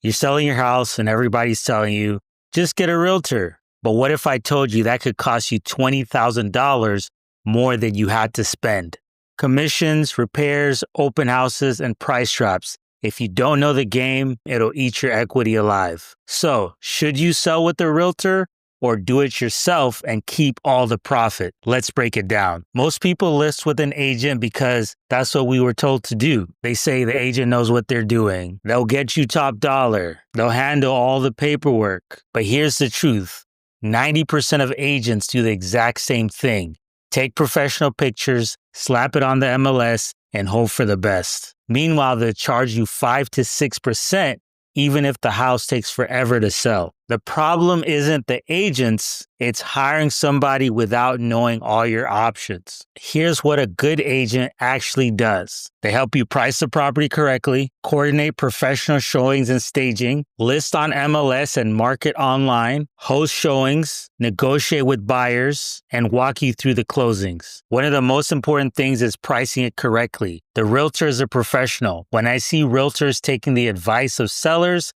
You're selling your house and everybody's telling you, just get a realtor. But what if I told you that could cost you $20,000 more than you had to spend? Commissions, repairs, open houses, and price drops. If you don't know the game, it'll eat your equity alive. So, should you sell with a realtor or do it yourself and keep all the profit? Let's break it down. Most people list with an agent because that's what we were told to do. They say the agent knows what they're doing. They'll get you top dollar. They'll handle all the paperwork. But here's the truth. 90% of agents do the exact same thing. Take professional pictures, slap it on the MLS, and hope for the best. Meanwhile, they'll charge you 5 to 6% even if the house takes forever to sell. The problem isn't the agents, it's hiring somebody without knowing all your options. Here's what a good agent actually does. They help you price the property correctly, coordinate professional showings and staging, list on MLS and market online, host showings, negotiate with buyers, and walk you through the closings. One of the most important things is pricing it correctly. The realtor is a professional. When I see realtors taking the advice of sellers,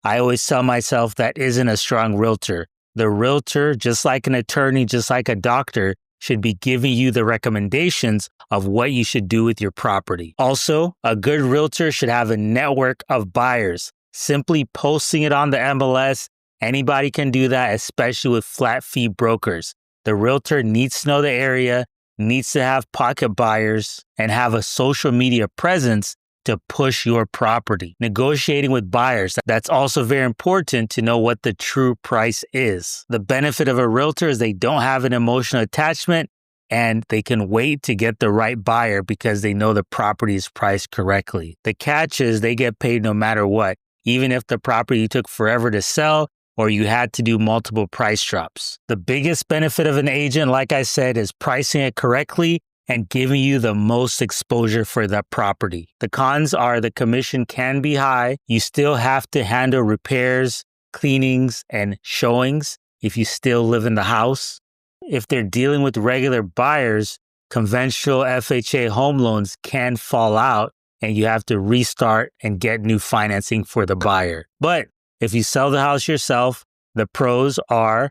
I always tell myself that isn't a strong realtor. The realtor, just like an attorney, just like a doctor, should be giving you the recommendations of what you should do with your property. Also, a good realtor should have a network of buyers. Simply posting it on the MLS, anybody can do that, especially with flat fee brokers. The realtor needs to know the area, needs to have pocket buyers, and have a social media presence to push your property. Negotiating with buyers, that's also very important to know what the true price is. The benefit of a realtor is they don't have an emotional attachment and they can wait to get the right buyer because they know the property is priced correctly. The catch is they get paid no matter what, even if the property took forever to sell or you had to do multiple price drops. The biggest benefit of an agent, like I said, is pricing it correctly and giving you the most exposure for that property. The cons are the commission can be high. You still have to handle repairs, cleanings, and showings if you still live in the house. If they're dealing with regular buyers, conventional FHA home loans can fall out and you have to restart and get new financing for the buyer. But if you sell the house yourself, the pros are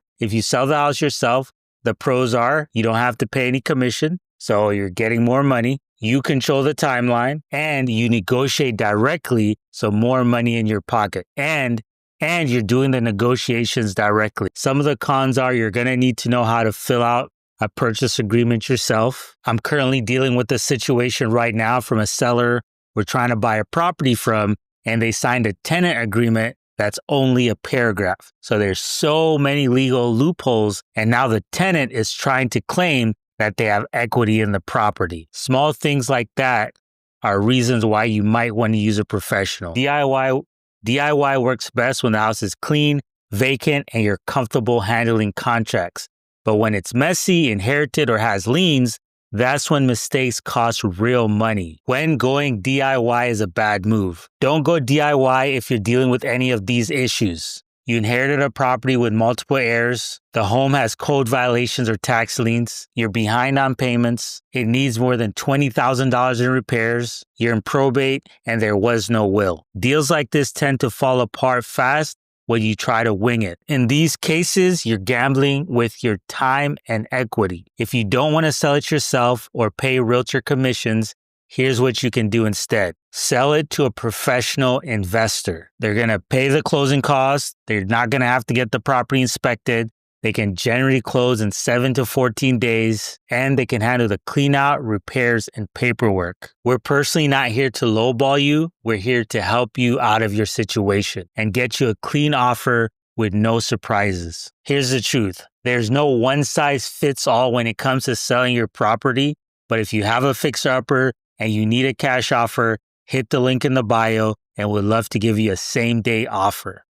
you don't have to pay any commission. So you're getting more money, you control the timeline, and you negotiate directly, so more money in your pocket. And you're doing the negotiations directly. Some of the cons are you're going to need to know how to fill out a purchase agreement yourself. I'm currently dealing with a situation right now from a seller we're trying to buy a property from, and they signed a tenant agreement that's only a paragraph. So there's so many legal loopholes, and now the tenant is trying to claim that they have equity in the property. Small things like that are reasons why you might want to use a professional. DIY works best when the house is clean, vacant, and you're comfortable handling contracts. But when it's messy, inherited, or has liens, that's when mistakes cost real money. When going DIY is a bad move. Don't go DIY if you're dealing with any of these issues. You inherited a property with multiple heirs. The home has code violations or tax liens. You're behind on payments. It needs more than $20,000 in repairs. You're in probate and there was no will. Deals like this tend to fall apart fast when you try to wing it. In these cases, you're gambling with your time and equity. If you don't want to sell it yourself or pay realtor commissions, here's what you can do instead. Sell it to a professional investor. They're going to pay the closing costs. They're not going to have to get the property inspected. They can generally close in 7 to 14 days, and they can handle the clean out, repairs, and paperwork. We're personally not here to lowball you. We're here to help you out of your situation and get you a clean offer with no surprises. Here's the truth. There's no one size fits all when it comes to selling your property, but if you have a fixer-upper and you need a cash offer, hit the link in the bio and we'd love to give you a same-day offer.